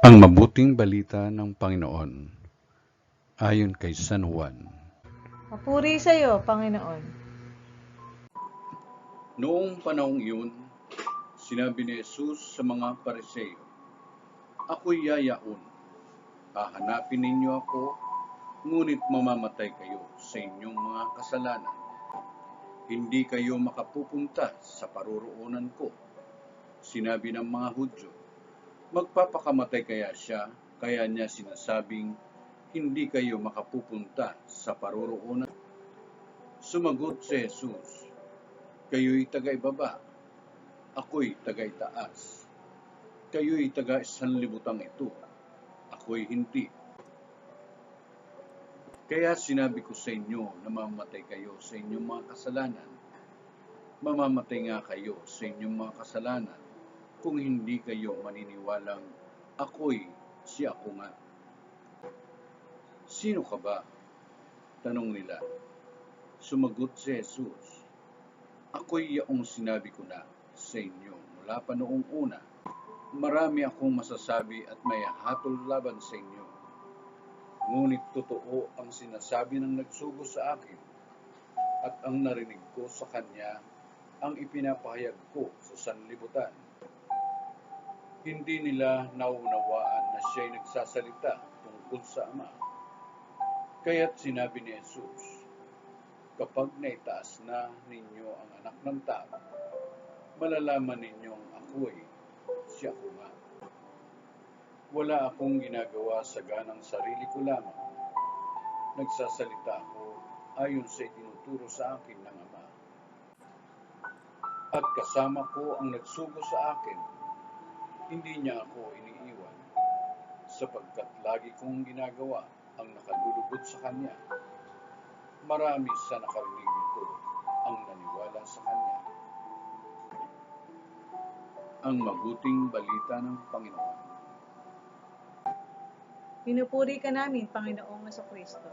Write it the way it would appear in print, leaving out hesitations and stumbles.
Ang mabuting balita ng Panginoon ayon kay San Juan. Papuri sa iyo, Panginoon. Noong panahong iyon, sinabi ni Jesus sa mga Pariseo, "Ako'y yayaon. Hahanapin ninyo ako, ngunit mamamatay kayo sa inyong mga kasalanan. Hindi kayo makapupunta sa paroroonan ko." Sinabi ng mga Hudyo, magpapakamatay kaya siya, kaya niya sinasabing, hindi kayo makapupunta sa paroroonan. Sumagot si Jesus, kayo'y taga-ibaba, ako'y taga-itaas. Kayo'y taga-sanlibutan ito, ako'y hindi. Kaya sinabi ko sa inyo na mamamatay kayo sa inyong mga kasalanan. Mamamatay nga kayo sa inyong mga kasalanan kung hindi kayo maniniwalang ako'y si ako nga. Sino ka ba? Tanong nila. Sumagot si Jesus, ako'y yaong sinabi ko na sa inyo mula pa noong una. Marami akong masasabi at may hatol laban sa inyo. Ngunit totoo ang sinasabi ng nagsugo sa akin, at ang narinig ko sa kanya ang ipinapahayag ko sa sanlibutan. Hindi nila naunawaan na siya'y nagsasalita tungkol sa Ama. Kaya't sinabi ni Jesus, kapag naitaas na ninyo ang anak ng tao, malalaman ninyong ako'y si ako nga. Wala akong ginagawa sa ganang sarili ko lamang. Nagsasalita ako ayon sa itinuturo sa akin ng Ama. At kasama ko ang nagsugo sa akin. Hindi niya ako iniiwan, sapagkat lagi kong ginagawa ang nakalulugod sa Kanya. Marami sa nakarinig nito ang naniwala sa Kanya. Ang mabuting balita ng Panginoon. Pinupuri ka namin, Panginoong Jesucristo.